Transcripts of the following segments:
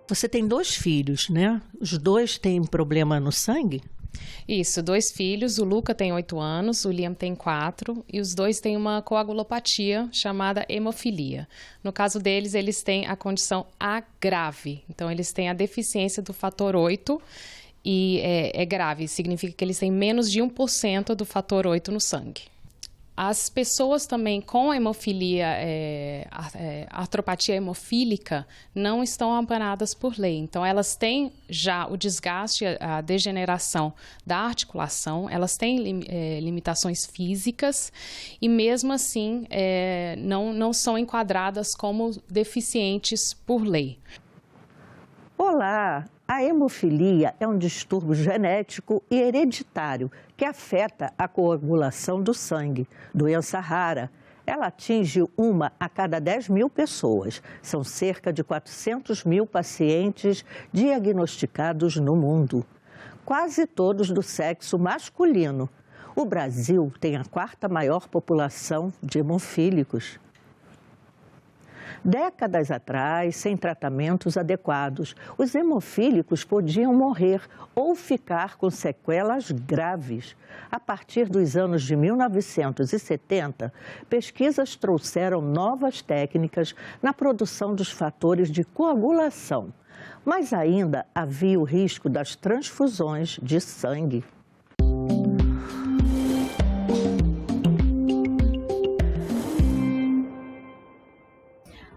Você tem 2 filhos, né? Os 2 têm problema no sangue? Isso, 2 filhos, o Luca tem 8 anos, o Liam tem 4, e os 2 têm uma coagulopatia chamada hemofilia. No caso deles, eles têm a condição A grave, então eles têm a deficiência do fator 8, e é grave, significa que eles têm menos de 1% do fator 8 no sangue. As pessoas também com hemofilia, artropatia hemofílica, não estão amparadas por lei. Então, elas têm já o desgaste, a degeneração da articulação, elas têm limitações físicas e, mesmo assim, não são enquadradas como deficientes por lei. Olá! A hemofilia é um distúrbio genético e hereditário que afeta a coagulação do sangue, doença rara. Ela atinge 1 a cada 10 mil pessoas. São cerca de 400 mil pacientes diagnosticados no mundo, quase todos do sexo masculino. O Brasil tem a 4ª maior população de hemofílicos. Décadas atrás, sem tratamentos adequados, os hemofílicos podiam morrer ou ficar com sequelas graves. A partir dos anos de 1970, pesquisas trouxeram novas técnicas na produção dos fatores de coagulação, mas ainda havia o risco das transfusões de sangue.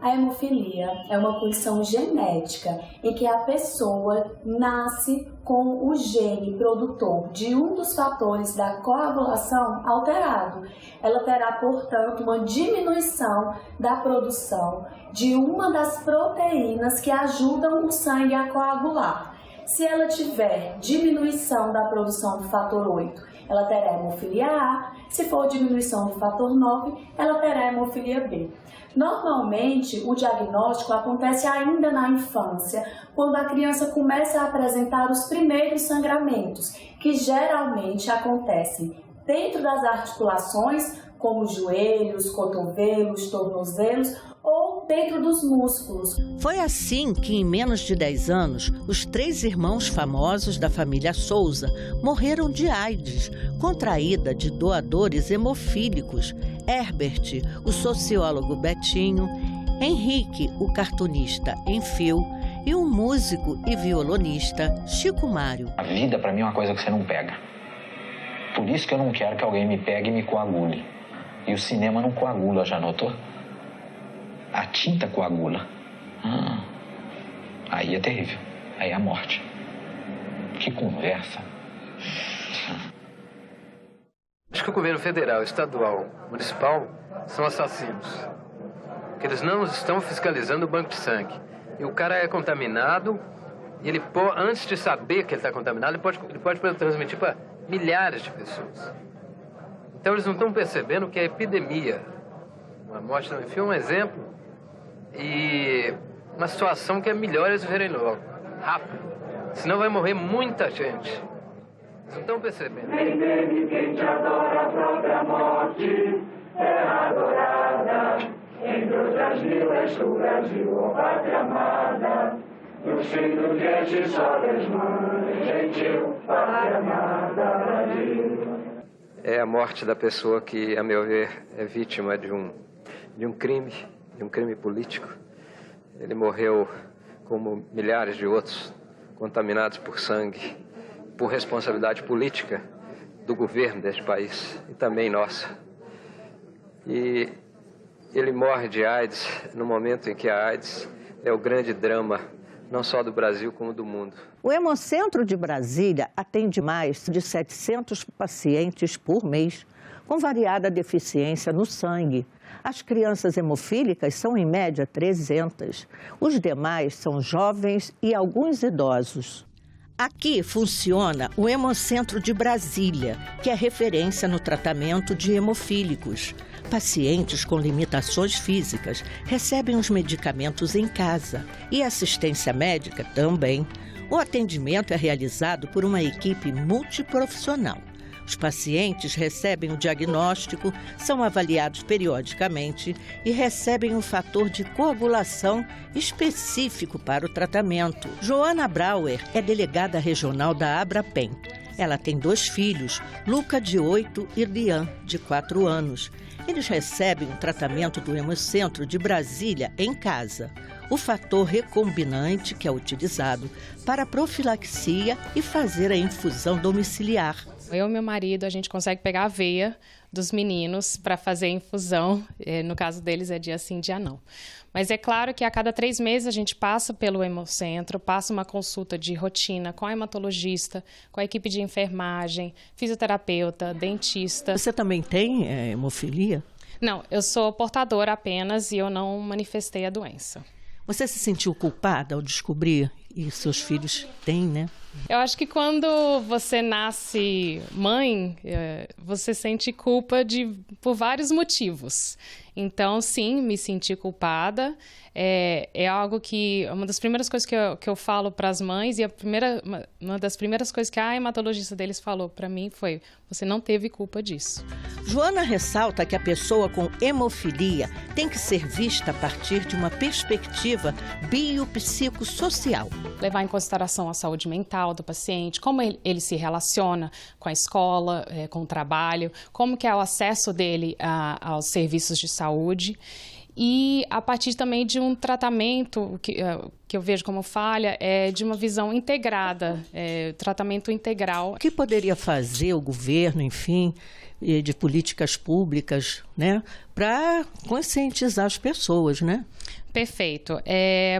A hemofilia é uma condição genética em que a pessoa nasce com o gene produtor de um dos fatores da coagulação alterado. Ela terá, portanto, uma diminuição da produção de uma das proteínas que ajudam o sangue a coagular. Se ela tiver diminuição da produção do fator 8, ela terá hemofilia A. Se for diminuição do fator 9, ela terá hemofilia B. Normalmente, o diagnóstico acontece ainda na infância, quando a criança começa a apresentar os primeiros sangramentos, que geralmente acontecem dentro das articulações, como joelhos, cotovelos, tornozelos, ou dentro dos músculos. Foi assim que, em menos de 10 anos, os 3 irmãos famosos da família Souza morreram de AIDS, contraída de doadores hemofílicos. Herbert, o sociólogo Betinho, Henrique, o cartunista Enfio, e o músico e violonista Chico Mário. A vida, para mim, é uma coisa que você não pega. Por isso que eu não quero que alguém me pegue e me coagule. E o cinema não coagula, já notou? A tinta coagula. Aí é terrível. Aí é a morte. Que conversa. Acho que o governo federal, estadual, municipal são assassinos. Porque eles não estão fiscalizando o banco de sangue. E o cara é contaminado e ele antes de saber que ele está contaminado, ele pode transmitir para milhares de pessoas. Então eles não estão percebendo que a epidemia, a morte do Enfio é um exemplo e uma situação que é melhor eles verem logo, rápido. Senão vai morrer muita gente. Eles não estão percebendo. Quem te adora a própria morte é adorada. Entre outras mil és tu, Brasil, ó pátria amada. No centro de só desmãe, gentil, pátria amada, Brasil. É a morte da pessoa que, a meu ver, é vítima de um crime político. Ele morreu como milhares de outros, contaminados por sangue, por responsabilidade política do governo deste país e também nossa. E ele morre de AIDS no momento em que a AIDS é o grande drama, não só do Brasil, como do mundo. O Hemocentro de Brasília atende mais de 700 pacientes por mês, com variada deficiência no sangue. As crianças hemofílicas são, em média, 300. Os demais são jovens e alguns idosos. Aqui funciona o Hemocentro de Brasília, que é referência no tratamento de hemofílicos. Pacientes com limitações físicas recebem os medicamentos em casa e assistência médica também. O atendimento é realizado por uma equipe multiprofissional. Os pacientes recebem o diagnóstico, são avaliados periodicamente e recebem um fator de coagulação específico para o tratamento. Joana Brauer é delegada regional da Abrapem. Ela tem 2 filhos, Luca, de 8, e Liam, de 4 anos. Eles recebem um tratamento do Hemocentro de Brasília em casa. O fator recombinante que é utilizado para profilaxia e fazer a infusão domiciliar. Eu e meu marido, a gente consegue pegar a veia dos meninos para fazer a infusão. No caso deles é dia sim, dia não. Mas é claro que a cada 3 meses a gente passa pelo Hemocentro, passa uma consulta de rotina com a hematologista, com a equipe de enfermagem, fisioterapeuta, dentista. Você também tem hemofilia? Não, eu sou portadora apenas e eu não manifestei a doença. Você se sentiu culpada ao descobrir? E seus filhos têm, né? Eu acho que quando você nasce mãe, você sente culpa por vários motivos. Então, sim, me senti culpada. É algo que... Uma das primeiras coisas que eu falo para as mães, e uma das primeiras coisas que a hematologista deles falou para mim foi: você não teve culpa disso. Joana ressalta que a pessoa com hemofilia tem que ser vista a partir de uma perspectiva biopsicossocial. Levar em consideração a saúde mental do paciente, como ele se relaciona com a escola, com o trabalho, como que é o acesso dele aos serviços de saúde. E a partir também de um tratamento que eu vejo como falha, de uma visão integrada, tratamento integral. O que poderia fazer o governo, enfim, de políticas públicas, né, para conscientizar as pessoas, né? Perfeito.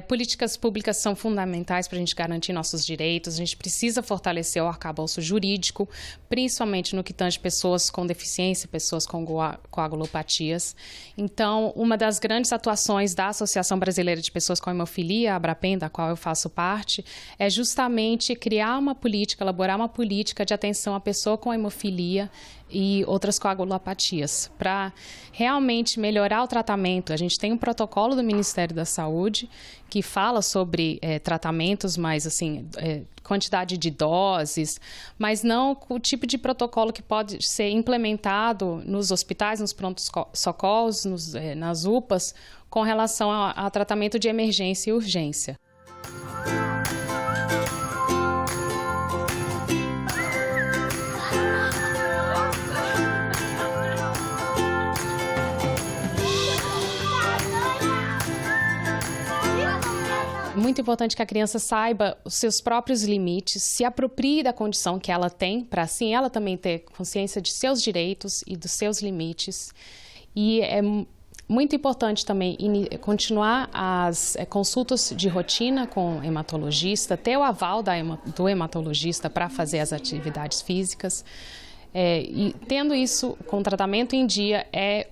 Políticas públicas são fundamentais para a gente garantir nossos direitos. A gente precisa fortalecer o arcabouço jurídico, principalmente no que tange pessoas com deficiência, pessoas com coagulopatias. Então, uma das grandes atuações da Associação Brasileira de Pessoas com Hemofilia, a Abrapem, da qual eu faço parte, é justamente criar uma política, elaborar uma política de atenção à pessoa com hemofilia e outras coagulopatias, para realmente melhorar o tratamento. A gente tem um protocolo do Ministério da Saúde que fala sobre tratamentos, mas assim, quantidade de doses, mas não o tipo de protocolo que pode ser implementado nos hospitais, nos prontos-socorros, nas UPAs, com relação a tratamento de emergência e urgência. Muito importante que a criança saiba os seus próprios limites, se aproprie da condição que ela tem, para assim ela também ter consciência de seus direitos e dos seus limites. E é muito importante também continuar as consultas de rotina com o hematologista, ter o aval do hematologista para fazer as atividades físicas. E tendo isso com tratamento em dia, é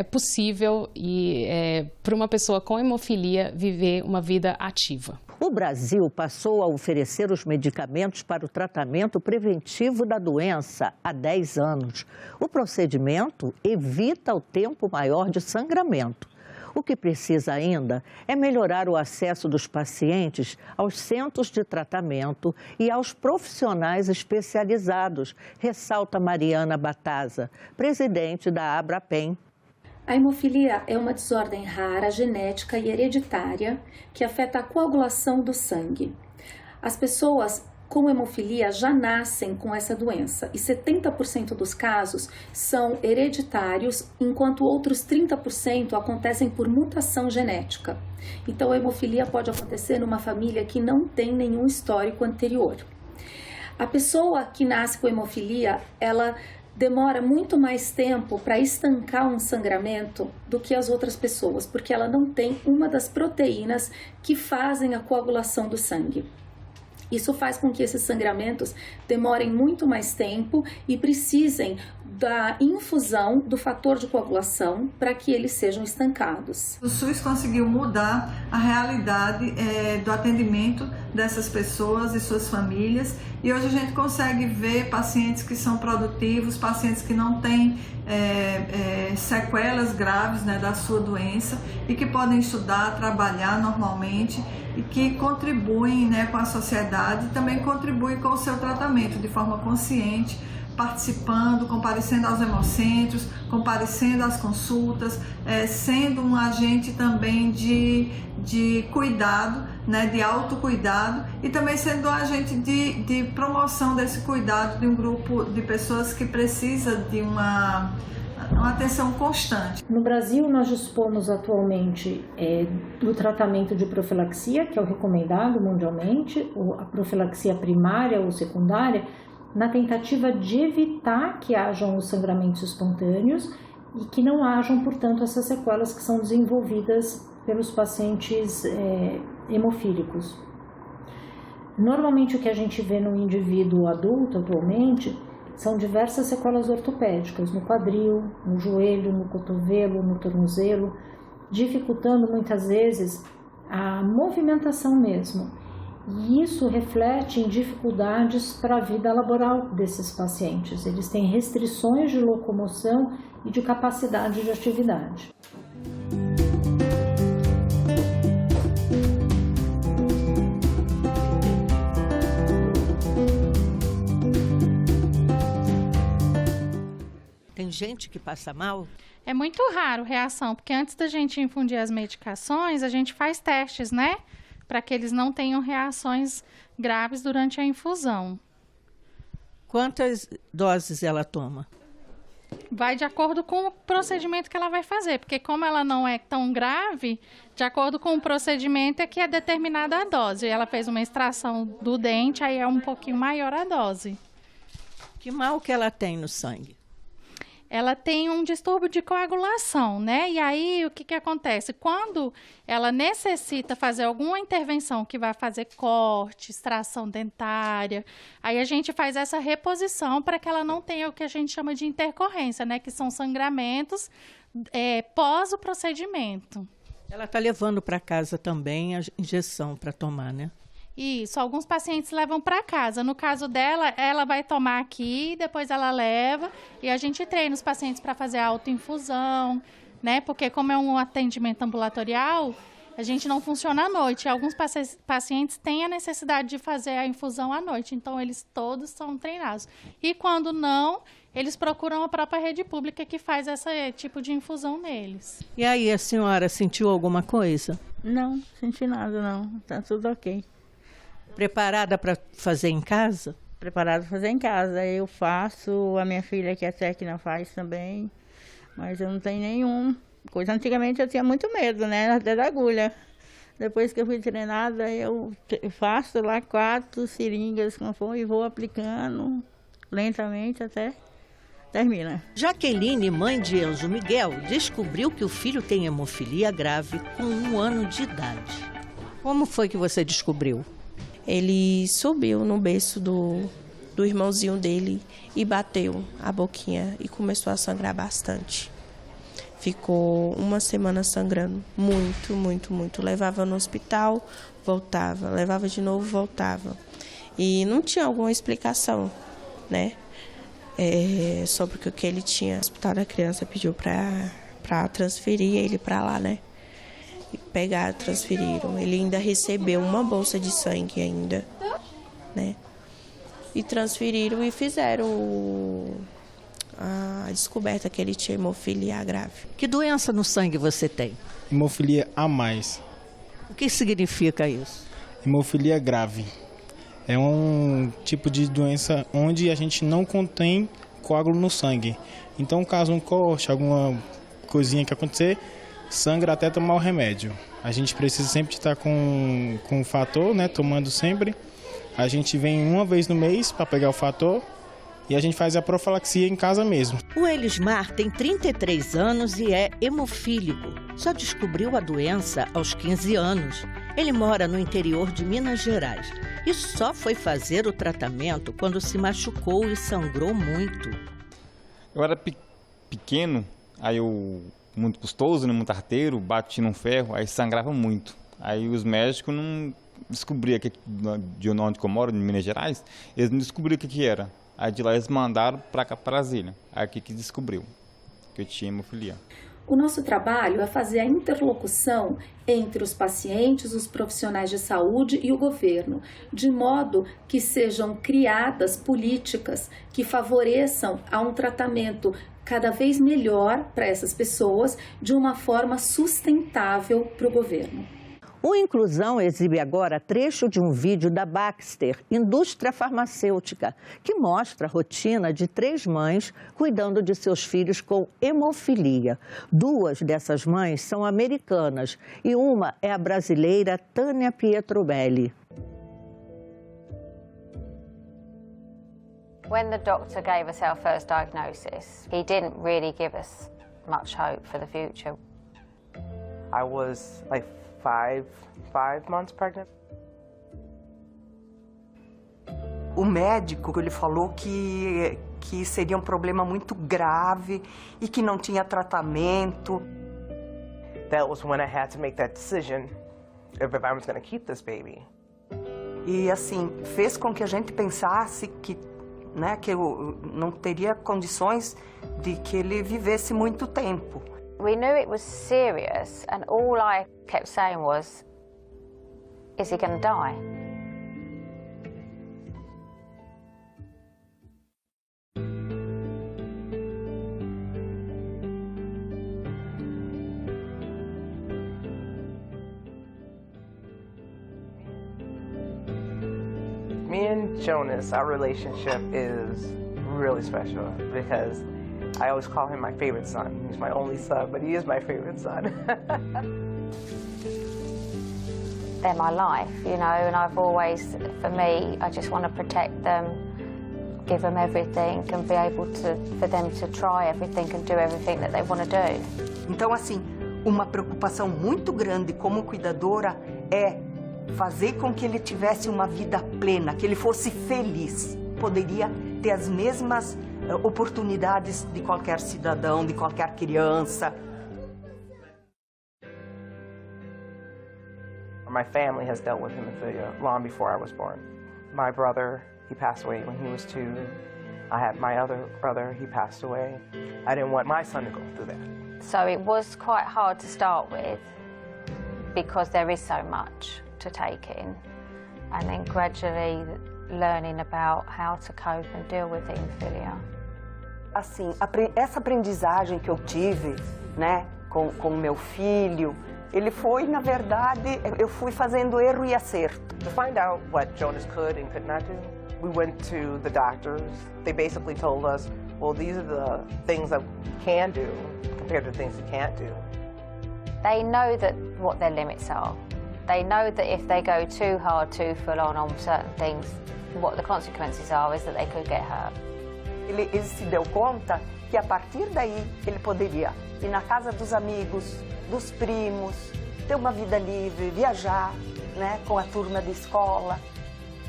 possível para uma pessoa com hemofilia viver uma vida ativa. O Brasil passou a oferecer os medicamentos para o tratamento preventivo da doença há 10 anos. O procedimento evita o tempo maior de sangramento. O que precisa ainda é melhorar o acesso dos pacientes aos centros de tratamento e aos profissionais especializados, ressalta Mariana Bataza, presidente da Abrapem. A hemofilia é uma desordem rara, genética e hereditária que afeta a coagulação do sangue. As pessoas com hemofilia já nascem com essa doença e 70% dos casos são hereditários, enquanto outros 30% acontecem por mutação genética. Então, a hemofilia pode acontecer numa família que não tem nenhum histórico anterior. A pessoa que nasce com hemofilia, ela demora muito mais tempo para estancar um sangramento do que as outras pessoas, porque ela não tem uma das proteínas que fazem a coagulação do sangue. Isso faz com que esses sangramentos demorem muito mais tempo e precisem da infusão do fator de coagulação para que eles sejam estancados. O SUS conseguiu mudar a realidade do atendimento dessas pessoas e suas famílias, e hoje a gente consegue ver pacientes que são produtivos, pacientes que não têm sequelas graves, né, da sua doença e que podem estudar, trabalhar normalmente e que contribuem, né, com a sociedade e também contribuem com o seu tratamento de forma consciente, participando, comparecendo aos hemocentros, comparecendo às consultas, sendo um agente também de cuidado, né, de autocuidado, e também sendo um agente de promoção desse cuidado de um grupo de pessoas que precisa de uma atenção constante. No Brasil, nós dispomos atualmente do tratamento de profilaxia, que é o recomendado mundialmente, a profilaxia primária ou secundária, na tentativa de evitar que hajam os sangramentos espontâneos e que não hajam, portanto, essas sequelas que são desenvolvidas pelos pacientes hemofílicos. Normalmente, o que a gente vê no indivíduo adulto atualmente são diversas sequelas ortopédicas no quadril, no joelho, no cotovelo, no tornozelo, dificultando muitas vezes a movimentação mesmo. E isso reflete em dificuldades para a vida laboral desses pacientes. Eles têm restrições de locomoção e de capacidade de atividade. Tem gente que passa mal? É muito raro reação, porque antes da gente infundir as medicações, a gente faz testes, né? Para que eles não tenham reações graves durante a infusão. Quantas doses ela toma? Vai de acordo com o procedimento que ela vai fazer, porque como ela não é tão grave, de acordo com o procedimento é que é determinada a dose. Ela fez uma extração do dente, aí é um pouquinho maior a dose. Que mal que ela tem no sangue? Ela tem um distúrbio de coagulação, né? E aí, o que acontece? Quando ela necessita fazer alguma intervenção que vai fazer corte, extração dentária, aí a gente faz essa reposição para que ela não tenha o que a gente chama de intercorrência, né? Que são sangramentos pós o procedimento. Ela está levando para casa também a injeção para tomar, né? Isso, alguns pacientes levam para casa. No caso dela, ela vai tomar aqui, depois ela leva e a gente treina os pacientes para fazer a autoinfusão, né? Porque como é um atendimento ambulatorial, a gente não funciona à noite. Alguns pacientes têm a necessidade de fazer a infusão à noite, então eles todos são treinados. E quando não, eles procuram a própria rede pública que faz esse tipo de infusão neles. E aí, a senhora sentiu alguma coisa? Não, senti nada não, tá tudo ok. Preparada para fazer em casa? Preparada para fazer em casa. Eu faço, a minha filha que é técnica faz também, mas eu não tenho nenhum coisa. Antigamente eu tinha muito medo, né, até da agulha. Depois que eu fui treinada, eu faço lá 4 seringas e vou aplicando lentamente até termina. Jaqueline, mãe de Enzo Miguel, descobriu que o filho tem hemofilia grave com 1 ano de idade. Como foi que você descobriu? Ele subiu no berço do irmãozinho dele e bateu a boquinha e começou a sangrar bastante. Ficou 1 semana sangrando, muito, muito, muito. Levava no hospital, voltava, levava de novo, voltava. E não tinha alguma explicação, né? Sobre o que ele tinha. O hospital da criança pediu para transferir ele para lá, né? Pegaram, transferiram. Ele ainda recebeu uma bolsa de sangue ainda, né? E transferiram e fizeram a descoberta que ele tinha hemofilia grave. Que doença no sangue você tem? Hemofilia A+. O que significa isso? Hemofilia grave. É um tipo de doença onde a gente não contém coágulo no sangue. Então, caso um corte, alguma coisinha que acontecer, sangra até tomar o remédio. A gente precisa sempre estar com o fator, né, tomando sempre. A gente vem 1 vez no mês para pegar o fator e a gente faz a profilaxia em casa mesmo. O Elismar tem 33 anos e é hemofílico. Só descobriu a doença aos 15 anos. Ele mora no interior de Minas Gerais e só foi fazer o tratamento quando se machucou e sangrou muito. Eu era pequeno, aí eu muito custoso, né, muito arteiro, bati num ferro, aí sangrava muito. Aí os médicos não descobriam de onde eu moro, em Minas Gerais, eles não descobriram o que era. Aí de lá eles mandaram para Brasília, aí aqui que descobriu que eu tinha hemofilia. O nosso trabalho é fazer a interlocução entre os pacientes, os profissionais de saúde e o governo, de modo que sejam criadas políticas que favoreçam a um tratamento cada vez melhor para essas pessoas, de uma forma sustentável para o governo. O Inclusão exibe agora trecho de um vídeo da Baxter, indústria farmacêutica, que mostra a rotina de 3 mães cuidando de seus filhos com hemofilia. 2 dessas mães são americanas e uma é a brasileira Tânia Pietrobelli. When the doctor gave us our first diagnosis, he didn't really give us much hope for the future. I was like five months pregnant. O médico, ele falou que seria um problema muito grave e que não tinha tratamento. That was when I had to make that decision if I was going to keep this baby. E assim, fez com que a gente pensasse que eu não teria condições de que ele vivesse muito tempo. We knew it was serious, and all I kept saying was, is he going to die? Me and Jonas, our relationship is really special because I always call him my favorite son. He's my only son, but he is my favorite son. They're my life, you know, and I've always, for me, I just want to protect them, give them everything and be able to, for them to try everything and do everything that they want to do. Então, assim, uma preocupação muito grande como cuidadora é fazer com que ele tivesse uma vida plena, que ele fosse feliz, poderia ter as mesmas oportunidades de qualquer cidadão, de qualquer criança. My family has dealt with hemophilia long before I was born. My brother, he passed away when he was 2. I had my other brother, he passed away. I didn't want my son to go through that. So it was quite hard to start with because there is so much to take in, and then gradually learning about how to cope and deal with hemophilia. Assim, essa aprendizagem que eu tive, né, com meu filho, ele foi, na verdade, eu fui fazendo erro e acerto. To find out what Jonas could and could not do, we went to the doctors. They basically told us, well, these are the things that we can do compared to the things we can't do. They know that what their limits are. They know that if they go too hard, too full on certain things, what the consequences are is that they could get hurt. Ele se deu conta que a partir daí ele poderia ir na casa dos amigos, dos primos, ter uma vida livre, viajar, né, com a turma da escola.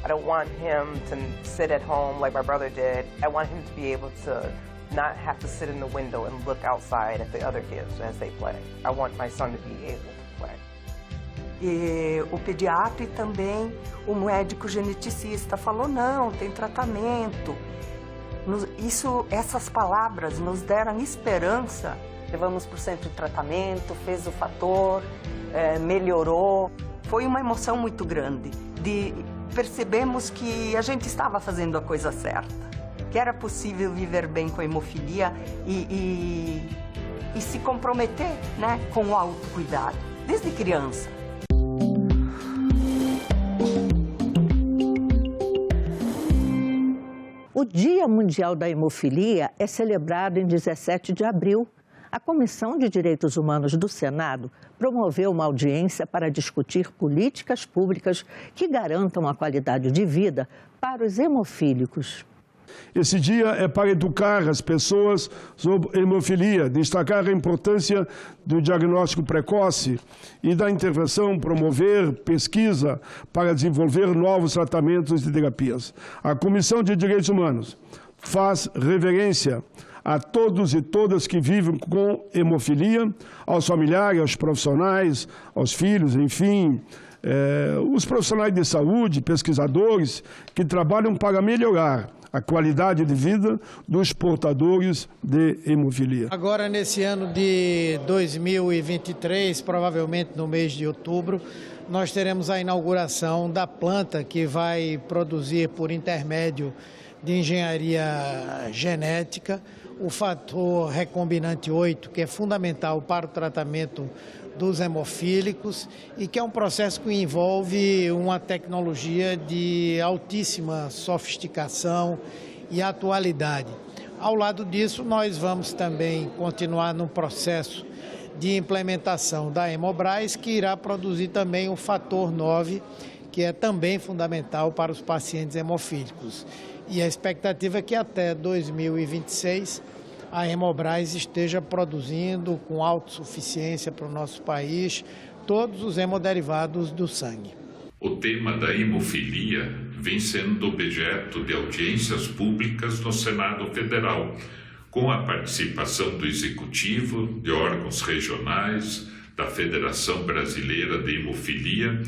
I don't want him to sit at home like my brother did. I want him to be able to not have to sit in the window and look outside at the other kids as they play. I want my son to be able to play. E o pediatra e também o médico geneticista falou, não, tem tratamento. Essas palavras nos deram esperança. Levamos para o centro de tratamento, fez o fator, melhorou. Foi uma emoção muito grande. Percebemos que a gente estava fazendo a coisa certa, que era possível viver bem com a hemofilia e se comprometer, né, com o autocuidado, desde criança. O Dia Mundial da Hemofilia é celebrado em 17 de abril. A Comissão de Direitos Humanos do Senado promoveu uma audiência para discutir políticas públicas que garantam a qualidade de vida para os hemofílicos. Esse dia é para educar as pessoas sobre hemofilia, destacar a importância do diagnóstico precoce e da intervenção, promover pesquisa para desenvolver novos tratamentos e terapias. A Comissão de Direitos Humanos faz reverência a todos e todas que vivem com hemofilia, aos familiares, aos profissionais, aos filhos, enfim, os profissionais de saúde, pesquisadores que trabalham para melhorar a qualidade de vida dos portadores de hemofilia. Agora, nesse ano de 2023, provavelmente no mês de outubro, nós teremos a inauguração da planta que vai produzir, por intermédio de engenharia genética, o fator recombinante 8, que é fundamental para o tratamento dos hemofílicos e que é um processo que envolve uma tecnologia de altíssima sofisticação e atualidade. Ao lado disso, nós vamos também continuar no processo de implementação da Hemobras, que irá produzir também o fator 9, que é também fundamental para os pacientes hemofílicos. E a expectativa é que até 2026 a Hemobras esteja produzindo com autossuficiência para o nosso país todos os hemoderivados do sangue. O tema da hemofilia vem sendo objeto de audiências públicas no Senado Federal, com a participação do Executivo, de órgãos regionais, da Federação Brasileira de Hemofilia,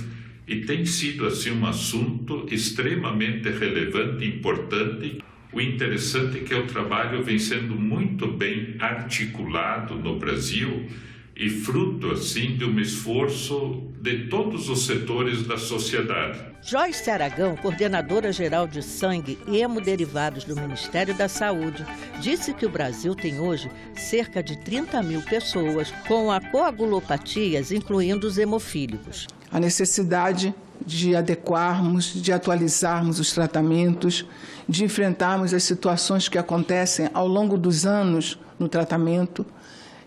e tem sido assim um assunto extremamente relevante e importante. O interessante é que o trabalho vem sendo muito bem articulado no Brasil e fruto, assim, de um esforço de todos os setores da sociedade. Joyce Aragão, coordenadora geral de sangue e hemoderivados do Ministério da Saúde, disse que o Brasil tem hoje cerca de 30 mil pessoas com coagulopatias, incluindo os hemofílicos. A necessidade de adequarmos, de atualizarmos os tratamentos, de enfrentarmos as situações que acontecem ao longo dos anos no tratamento,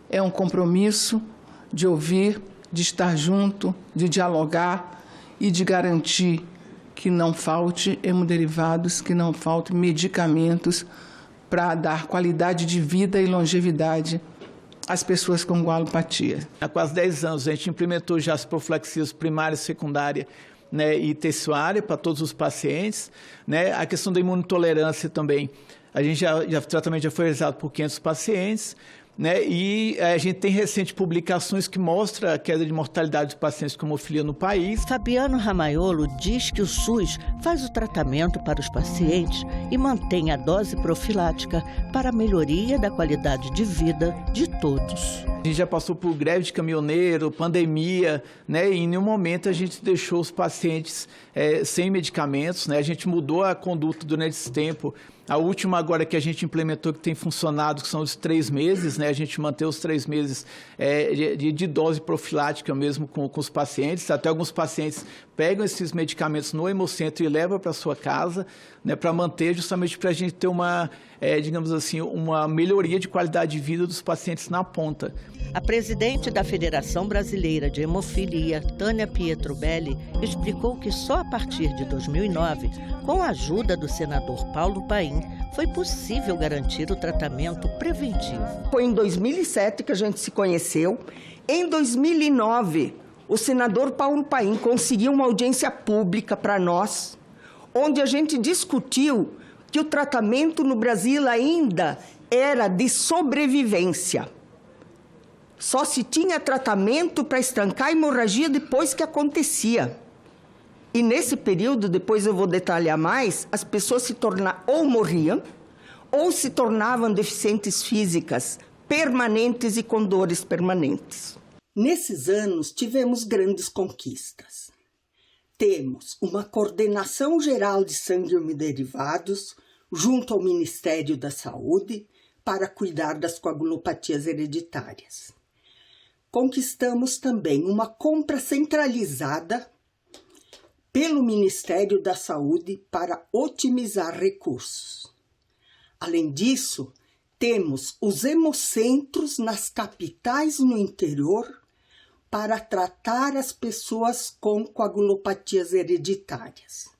é um compromisso de ouvir, de estar junto, de dialogar e de garantir que não falte hemoderivados, que não falte medicamentos para dar qualidade de vida e longevidade às pessoas com coagulopatia. Há quase 10 anos a gente implementou já as profilaxias primária, secundária, né, e terciária para todos os pacientes, né? A questão da imunotolerância também, o tratamento já foi realizado por 500 pacientes, né? E a gente tem recentes publicações que mostram a queda de mortalidade de pacientes com hemofilia no país. Fabiano Ramaiolo diz que o SUS faz o tratamento para os pacientes e mantém a dose profilática para a melhoria da qualidade de vida de todos. A gente já passou por greve de caminhoneiro, pandemia, né? E em nenhum momento a gente deixou os pacientes sem medicamentos, né? A gente mudou a conduta durante esse tempo. A última agora que a gente implementou, que tem funcionado, que são os 3 meses, né? A gente mantém os 3 meses de dose profilática mesmo com os pacientes. Até alguns pacientes pegam esses medicamentos no hemocentro e levam para sua casa, né? Para manter, justamente para a gente ter uma, digamos assim, uma melhoria de qualidade de vida dos pacientes na ponta. A presidente da Federação Brasileira de Hemofilia, Tânia Pietrobelli, explicou que só a partir de 2009, com a ajuda do senador Paulo Paim, foi possível garantir o tratamento preventivo. Foi em 2007 que a gente se conheceu. Em 2009, o senador Paulo Paim conseguiu uma audiência pública para nós, onde a gente discutiu que o tratamento no Brasil ainda era de sobrevivência. Só se tinha tratamento para estancar a hemorragia depois que acontecia. E nesse período, depois eu vou detalhar mais, as pessoas ou morriam ou se tornavam deficientes físicas permanentes e com dores permanentes. Nesses anos, tivemos grandes conquistas. Temos uma coordenação geral de sangue e hemoderivados junto ao Ministério da Saúde para cuidar das coagulopatias hereditárias. Conquistamos também uma compra centralizada pelo Ministério da Saúde para otimizar recursos. Além disso, temos os hemocentros nas capitais no interior para tratar as pessoas com coagulopatias hereditárias.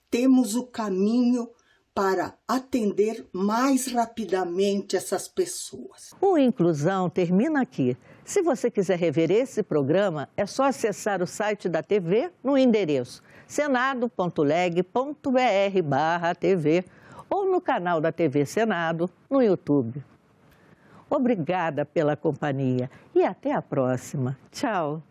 Temos o caminho para atender mais rapidamente essas pessoas. O Inclusão termina aqui. Se você quiser rever esse programa, é só acessar o site da TV no endereço senado.leg.br/TV ou no canal da TV Senado no YouTube. Obrigada pela companhia e até a próxima. Tchau!